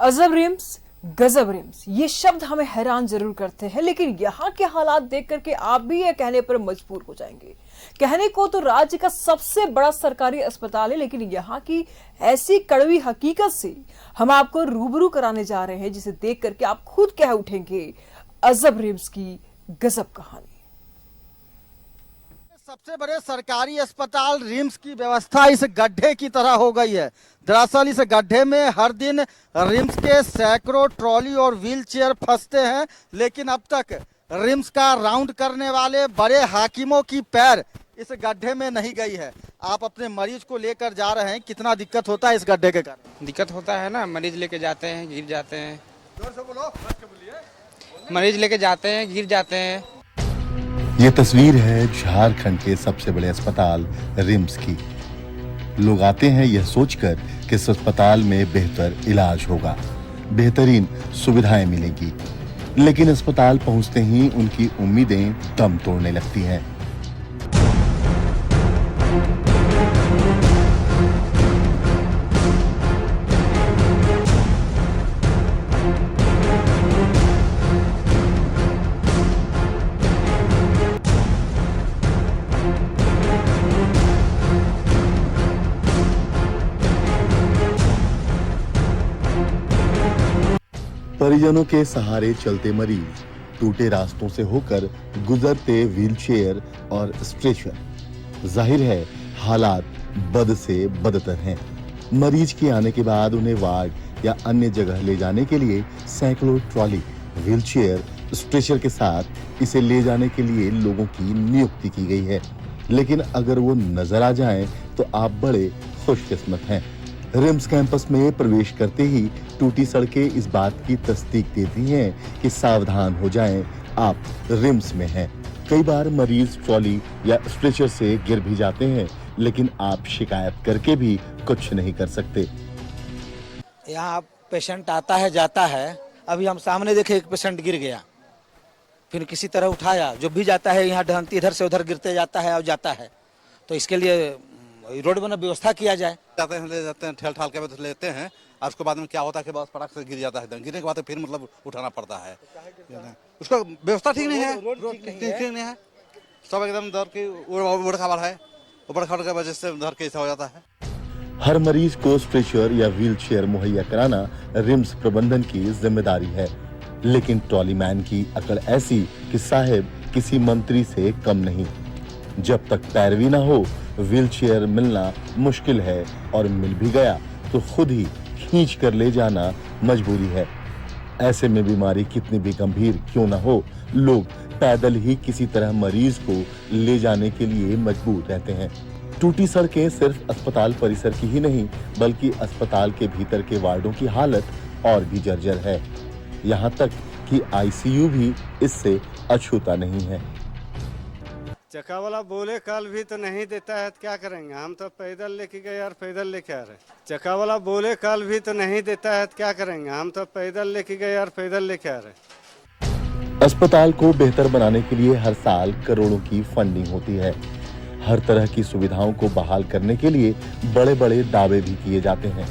अजब रिम्स, गजब रिम्स, ये शब्द हमें हैरान जरूर करते हैं, लेकिन यहाँ के हालात देख करके आप भी ये कहने पर मजबूर हो जाएंगे। कहने को तो राज्य का सबसे बड़ा सरकारी अस्पताल है, लेकिन यहाँ की ऐसी कड़वी हकीकत से हम आपको रूबरू कराने जा रहे हैं जिसे देख करके आप खुद कह उठेंगे, अजब रिम्स की गजब कहानी। सबसे बड़े सरकारी अस्पताल रिम्स की व्यवस्था इस गड्ढे की तरह हो गई है। दरअसल इस गड्ढे में हर दिन रिम्स के सैकड़ों ट्रॉली और व्हील चेयर फंसते हैं, लेकिन अब तक रिम्स का राउंड करने वाले बड़े हाकिमों की पैर इस गड्ढे में नहीं गई है। आप अपने मरीज को लेकर जा रहे हैं, कितना दिक्कत होता है इस गड्ढे के कारण? दिक्कत होता है ना, मरीज लेके जाते हैं, गिर जाते हैं। जोर से बोलो, बच के बोलिए। मरीज लेके जाते हैं, गिर जाते हैं। ये तस्वीर है झारखंड के सबसे बड़े अस्पताल रिम्स की। लोग आते हैं यह सोचकर कि इस अस्पताल में बेहतर इलाज होगा, बेहतरीन सुविधाएं मिलेंगी, लेकिन अस्पताल पहुंचते ही उनकी उम्मीदें दम तोड़ने लगती हैं। परिजनों के सहारे चलते मरीज, टूटे रास्तों से होकर गुजरते व्हीलचेयर और स्ट्रेचर। जाहिर है हालात बद से बदतर हैं। मरीज के आने के बाद उन्हें वार्ड या अन्य जगह ले जाने के लिए सैकड़ों ट्रॉली, व्हीलचेयर, स्ट्रेचर के साथ इसे ले जाने के लिए लोगों की नियुक्ति की गई है। लेकिन अगर वो नजर आ जाएं तो आप बड़े खुशकिस्मत हैं। रिम्स कैंपस में प्रवेश करते ही टूटी सड़कें इस बात की तस्दीक देती हैं कि सावधान हो जाएं, आप रिम्स में हैं। कई बार मरीज ट्रॉली या स्ट्रेचर से गिर भी जाते हैं, लेकिन आप शिकायत करके भी कुछ नहीं कर सकते। यहाँ पेशेंट आता है जाता है, अभी हम सामने देखे एक पेशेंट गिर गया, फिर किसी तरह उठाया, जो भी जाता है यहाँ ढहंती इधर से उधर गिरते जाता है और जाता है। तो इसके लिए रोड बना व्यवस्था किया जाए। जाते हैं, ले जाते हैं, ठेल ठाल के लेते हैं, और उसके बाद में क्या होता है कि बस पटाख से गिर जाता है। गिरने के बाद फिर मतलब उठाना पड़ता है। उसका व्यवस्था ठीक नहीं है, ठीक नहीं है, सब एकदम दर की उड़ खबर है, उबड़ खबर की वजह से दर के ऐसा हो जाता है। हर मरीज को स्ट्रेचर या व्हीलचेयर मुहैया कराना रिम्स प्रबंधन की जिम्मेदारी है, लेकिन ट्रॉली मैन की अकड़ ऐसी कि साहेब किसी मंत्री से कम नहीं। जब तक पैरवी ना हो व्हीलचेयर मिलना मुश्किल है, और मिल भी गया तो खुद ही खींच कर ले जाना मजबूरी है। ऐसे में बीमारी कितनी भी गंभीर क्यों ना हो, लोग पैदल ही किसी तरह मरीज को ले जाने के लिए मजबूर रहते हैं। टूटी सड़कें सिर्फ अस्पताल परिसर की ही नहीं, बल्कि अस्पताल के भीतर के वार्डों की हालत और भी जर्जर है। यहाँ तक कि आईसीयू भी इससे अछूता नहीं है। चक्का वाला बोले कल भी तो नहीं देता है, तो क्या करेंगे? हम तो पैदल लेके गए और पैदल लेके आ रहे। चक्का वाला बोले कल भी तो नहीं देता है, तो क्या करेंगे? हम तो पैदल लेके गए और पैदल लेके आ रहे। अस्पताल को बेहतर बनाने के लिए हर साल करोड़ों की फंडिंग होती है। हर तरह की सुविधाओं को बहाल करने के लिए बड़े बड़े दावे भी किए जाते हैं,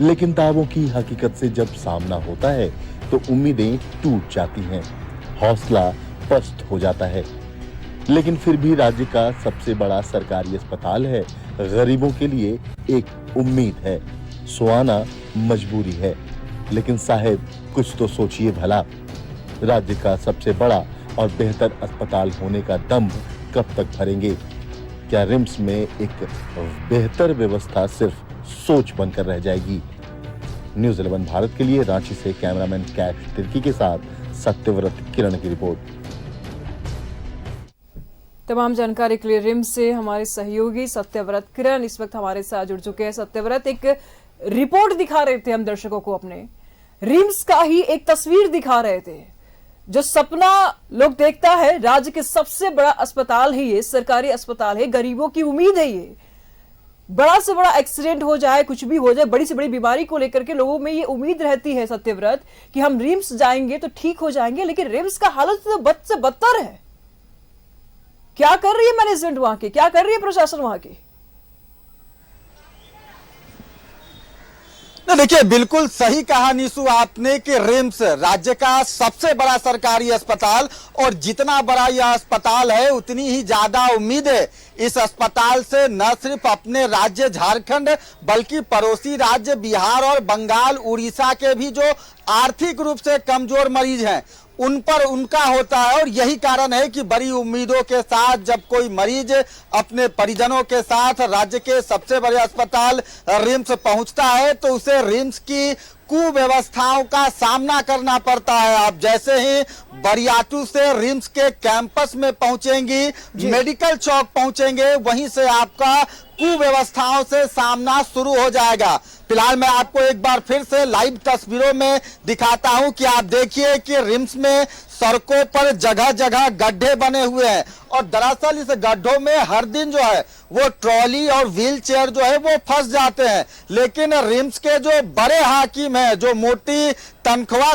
लेकिन दावों की हकीकत से जब सामना होता है तो उम्मीदें टूट जाती हैं, हौसला पस्त हो जाता है। लेकिन फिर भी राज्य का सबसे बड़ा सरकारी अस्पताल है, गरीबों के लिए एक उम्मीद है, सुहाना मजबूरी है। लेकिन साहेब कुछ तो सोचिए भला, राज्य का सबसे बड़ा और बेहतर अस्पताल होने का दम कब तक भरेंगे? क्या रिम्स में एक बेहतर व्यवस्था सिर्फ सोच बनकर रह जाएगी? न्यूज़ 11 भारत के लिए रांची से कैमरामैन कैश तिर्की के साथ सत्यव्रत किरण की रिपोर्ट। तमाम जानकारी के लिए रिम्स से हमारे सहयोगी सत्यव्रत किरण इस वक्त हमारे साथ जुड़ चुके हैं। सत्यव्रत, एक रिपोर्ट दिखा रहे थे हम दर्शकों को, अपने रिम्स का ही एक तस्वीर दिखा रहे थे। जो सपना लोग देखता है, राज्य के सबसे बड़ा अस्पताल है ये, सरकारी अस्पताल है, गरीबों की उम्मीद है ये। बड़ा से बड़ा एक्सीडेंट हो जाए, कुछ भी हो जाए, बड़ी से बड़ी बीमारी को लेकर के लोगों में ये उम्मीद रहती है सत्यव्रत कि हम रिम्स जाएंगे तो ठीक हो जाएंगे, लेकिन रिम्स का हालत तो बद से बदतर है। क्या कर रही है मैनेजमेंट वहां की, क्या कर रही है प्रशासन वहां की? तो देखिए बिल्कुल सही कहा निशु आपने कि रिम्स राज्य का सबसे बड़ा सरकारी अस्पताल, और जितना बड़ा यह अस्पताल है उतनी ही ज्यादा उम्मीद है इस अस्पताल से, न सिर्फ अपने राज्य झारखंड बल्कि पड़ोसी राज्य बिहार और बंगाल उड़ीसा के भी जो आर्थिक रूप से कमजोर मरीज हैं उन पर उनका होता है। और यही कारण है कि बड़ी उम्मीदों के साथ जब कोई मरीज अपने परिजनों के साथ राज्य के सबसे बड़े अस्पताल रिम्स पहुंचता है तो उसे रिम्स की कुव्यवस्थाओं का सामना करना पड़ता है। आप जैसे ही बरियातू से रिम्स के कैंपस में पहुंचेंगी, मेडिकल चौक पहुंचेंगे, वहीं से आपका कुव्यवस्थाओं से सामना शुरू हो जाएगा। फिलहाल मैं आपको एक बार फिर से लाइव तस्वीरों में दिखाता हूं कि आप देखिए कि रिम्स में सड़कों पर जगह जगह गड्ढे बने हुए हैं, और दरअसल इस गड्ढों में हर दिन जो है वो ट्रॉली और व्हील चेयर जो है वो फंस जाते हैं। लेकिन रिम्स के जो बड़े हाकिम हैं, जो मोटी तनख्वाह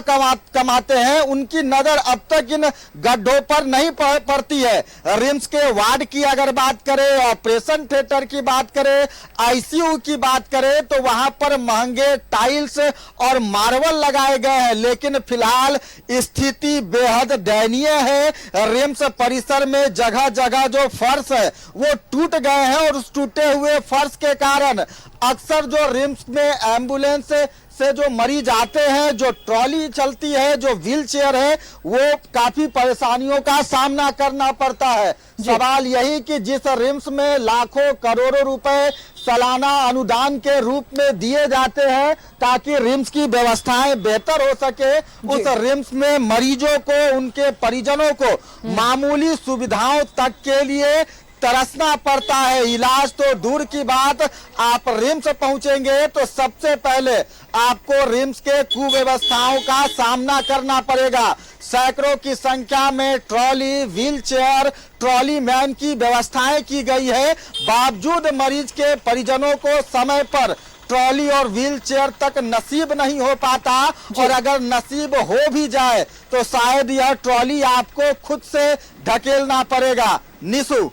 कमाते हैं, उनकी नजर अब तक इन गड्ढों पर नहीं पड़ती है। रिम्स के वार्ड की अगर बात करें, ऑपरेशन थिएटर की बात करें, आईसीयू की बात करें, तो वहां पर महंगे टाइल्स और मार्बल लगाए गए हैं। लेकिन फिलहाल स्थिति बेहद दयनीय है। रिम्स परिसर में जगह जगह जो फर्श है वो टूट गए हैं, और उस टूटे हुए फर्श के कारण अक्सर जो रिम्स में एम्बुलेंस से जो मरीज आते हैं, जो ट्रॉली चलती है, जो व्हील चेयर है, वो काफी परेशानियों का सामना करना पड़ता है। सवाल यही कि जिस रिम्स में लाखों करोड़ों रुपए सालाना अनुदान के रूप में दिए जाते हैं ताकि रिम्स की व्यवस्थाएं बेहतर हो सके, उस रिम्स में मरीजों को, उनके परिजनों को मामूली सुविधाओं तक के लिए तरसना पड़ता है। इलाज तो दूर की बात, आप रिम्स पहुंचेंगे तो सबसे पहले आपको रिम्स के कुव्यवस्थाओं का सामना करना पड़ेगा। सैकड़ों की संख्या में trolley, wheel chair, trolley man की व्यवस्थाएं की गई है, बावजूद मरीज के परिजनों को समय पर ट्रॉली और व्हील चेयर तक नसीब नहीं हो पाता, और अगर नसीब हो भी जाए तो शायद यह ट्रॉली आपको खुद से ढकेलना पड़ेगा। निशु,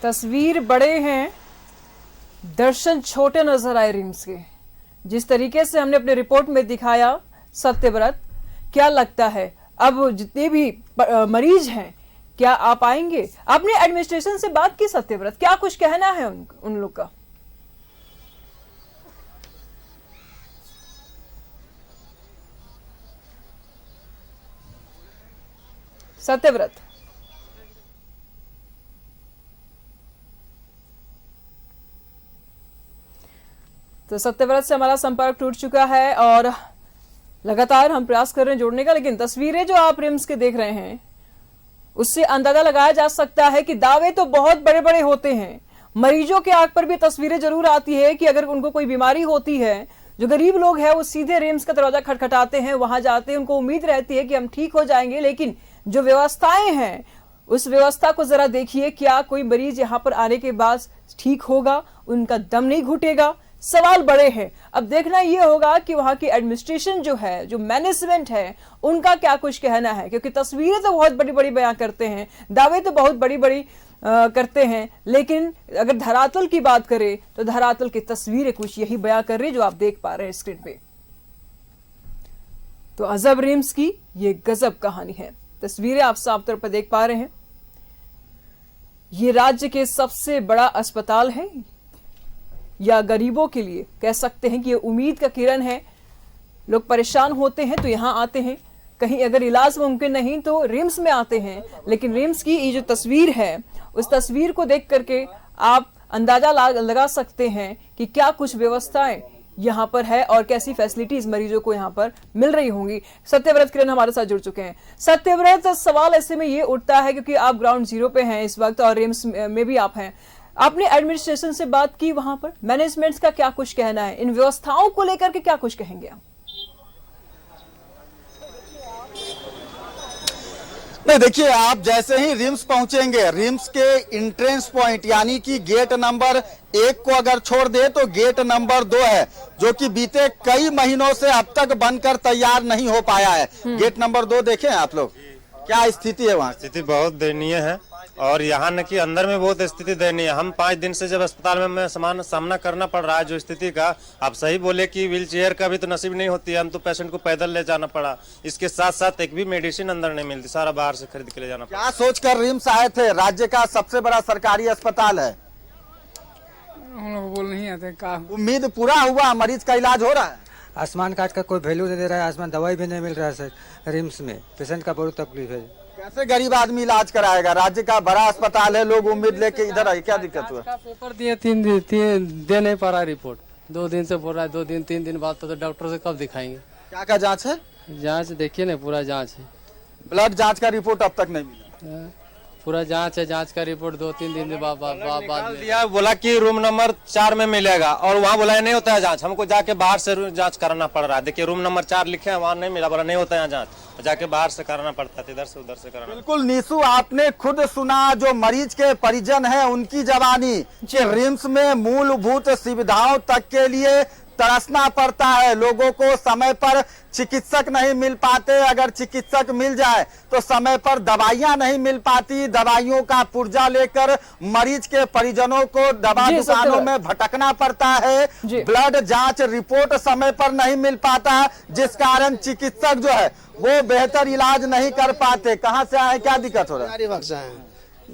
तस्वीर बड़े हैं, दर्शन छोटे नजर आए रिम्स के। जिस तरीके से हमने अपने रिपोर्ट में दिखाया सत्यव्रत, क्या लगता है अब जितने भी मरीज हैं क्या आप आएंगे? आपने एडमिनिस्ट्रेशन से बात की सत्यव्रत, क्या कुछ कहना है उन लोग का? सत्यव्रत, तो सत्यव्रत से हमारा संपर्क टूट चुका है और लगातार हम प्रयास कर रहे हैं जोड़ने का, लेकिन तस्वीरें जो आप रिम्स के देख रहे हैं उससे अंदाजा लगाया जा सकता है कि दावे तो बहुत बड़े बड़े होते हैं। मरीजों के आंख पर भी तस्वीरें जरूर आती है कि अगर उनको कोई बीमारी होती है, जो गरीब लोग हैं वो सीधे रिम्स का दरवाजा खटखटाते हैं, वहां जाते हैं, उनको उम्मीद रहती है कि हम ठीक हो जाएंगे। लेकिन जो व्यवस्थाएं हैं उस व्यवस्था को जरा देखिए, क्या कोई मरीज यहां पर आने के बाद ठीक होगा? उनका दम नहीं घुटेगा? सवाल बड़े हैं। अब देखना यह होगा कि वहां की एडमिनिस्ट्रेशन जो है, जो मैनेजमेंट है, उनका क्या कुछ कहना है, क्योंकि तस्वीरें तो बहुत बड़ी बड़ी बयां करते हैं, दावे तो बहुत बड़ी बड़ी करते हैं, लेकिन अगर धरातल की बात करें तो धरातल की तस्वीरें कुछ यही बयां कर रही जो आप देख पा रहे हैं स्क्रीन पे। तो अजब रिम्स की ये गजब कहानी है। तस्वीरें आप साफ तौर पर देख पा रहे हैं। ये राज्य के सबसे बड़ा अस्पताल है, या गरीबों के लिए कह सकते हैं कि ये उम्मीद का किरण है। लोग परेशान होते हैं तो यहां आते हैं, कहीं अगर इलाज मुमकिन नहीं तो रिम्स में आते हैं। लेकिन रिम्स की ये जो तस्वीर है, उस तस्वीर को देख करके आप अंदाजा लगा सकते हैं कि क्या कुछ व्यवस्थाएं यहां पर है और कैसी फैसिलिटीज मरीजों को यहां पर मिल रही होंगी। सत्यव्रत किरण हमारे साथ जुड़ चुके हैं। सत्यव्रत, सवाल ऐसे में ये उठता है क्योंकि आप ग्राउंड जीरो पे हैं इस वक्त और रिम्स में भी आप हैं, आपने एडमिनिस्ट्रेशन से बात की, वहां पर मैनेजमेंट का क्या कुछ कहना है, इन व्यवस्थाओं को लेकर के क्या कुछ कहेंगे आप? नहीं, देखिए आप जैसे ही रिम्स पहुंचेंगे, रिम्स के इंट्रेंस पॉइंट यानी कि गेट नंबर 1 को अगर छोड़ दे तो गेट नंबर 2 है, जो कि बीते कई महीनों से अब तक बनकर तैयार नहीं हो पाया है। गेट नंबर 2 देखें आप लोग, क्या स्थिति है वहाँ? स्थिति बहुत दयनीय है। और यहाँ न कि अंदर में बहुत स्थिति दयनीय है। हम 5 दिन से जब अस्पताल में सामना करना पड़ रहा है जो स्थिति का, आप सही बोले कि व्हील चेयर का भी तो नसीब नहीं होती है, हम तो पेशेंट को पैदल ले जाना पड़ा। इसके साथ साथ एक भी मेडिसिन अंदर नहीं मिलती, सारा बाहर से खरीद के ले जाना पड़ा। क्या सोचकर रिम्स आए थे? राज्य का सबसे बड़ा सरकारी अस्पताल है। हम लोग बोल नहीं आते का। उम्मीद पूरा हुआ, मरीज का इलाज हो रहा है। आयुष्मान कार्ड का कोई वैल्यू नहीं दे रहा है, आयुष्मान दवाई भी नहीं मिल रहा है सर। रिम्स में पेशेंट का बहुत तकलीफ है। कैसे गरीब आदमी इलाज कराएगा? राज्य का बड़ा अस्पताल है, लोग उम्मीद लेके इधर आए, क्या दिक्कत हुआ? पेपर दिए 3 दिन दे नहीं पा रहा रिपोर्ट, 2 दिन से बोल रहा है 2 दिन 3 दिन बाद तो डॉक्टर से कब दिखाएंगे? क्या का जांच है? जांच देखिए ना, पूरा जांच है। ब्लड जांच का रिपोर्ट अब तक नहीं मिला। पूरा जांच है, जांच का रिपोर्ट 2-3 दिन बाद में दिया, बोला कि रूम नंबर 4 में मिलेगा और वहाँ बोला नहीं होता है जांच, हमको जाके बाहर से जांच कराना पड़ रहा है। देखिए रूम नंबर 4 लिखे हैं, वहाँ नहीं मिला, बोला नहीं होता है जांच, जाके बाहर से कराना पड़ता है, इधर से उधर से कराना। बिल्कुल नीसू, आपने खुद सुना जो मरीज के परिजन हैं उनकी जवानी कि रिम्स में मूलभूत सुविधाओं तक के लिए तरसना पड़ता है। लोगों को समय पर चिकित्सक नहीं मिल पाते, अगर चिकित्सक मिल जाए तो समय पर दवाइयां नहीं मिल पाती। दवाइयों का पुर्जा लेकर मरीज के परिजनों को दवा दुकानों में भटकना पड़ता है। ब्लड जांच रिपोर्ट समय पर नहीं मिल पाता, जिस कारण चिकित्सक जो है वो बेहतर इलाज नहीं कर पाते। कहाँ से आए, क्या दिक्कत हो रहा है?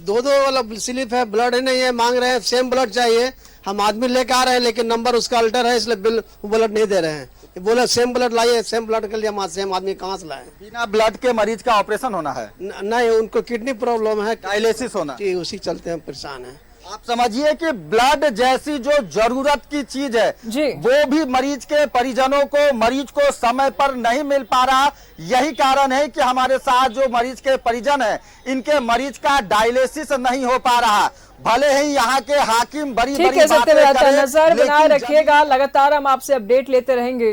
2 वाला स्लिप है, ब्लड नहीं है, मांग रहे हैं सेम ब्लड चाहिए। हम आदमी लेकर आ रहे हैं लेकिन नंबर उसका अल्टर है, इसलिए ब्लड नहीं दे रहे हैं। बोले सेम ब्लड लाइए, सेम ब्लड के लिए हम सेम आदमी कहाँ से लाए? बिना ब्लड के मरीज का ऑपरेशन होना है? नहीं, उनको किडनी प्रॉब्लम है, डायलिसिस होना, उसी चलते हैं परेशान है। आप समझिए कि ब्लड जैसी जो जरूरत की चीज है वो भी मरीज के परिजनों को, मरीज को समय पर नहीं मिल पा रहा। यही कारण है कि हमारे साथ जो मरीज के परिजन हैं, इनके मरीज का डायलिसिस नहीं हो पा रहा। भले ही यहाँ के हाकिम बड़ी बड़ी बातें करें, नजर बनाए रखिएगा, लगातार हम आपसे अपडेट लेते रहेंगे।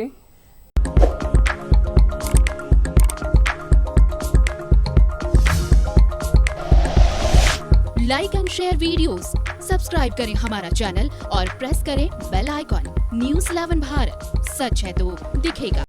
Like and share videos, subscribe करें हमारा चैनल और प्रेस करें बेल आइकॉन। न्यूज़ 11 भारत, सच है तो दिखेगा।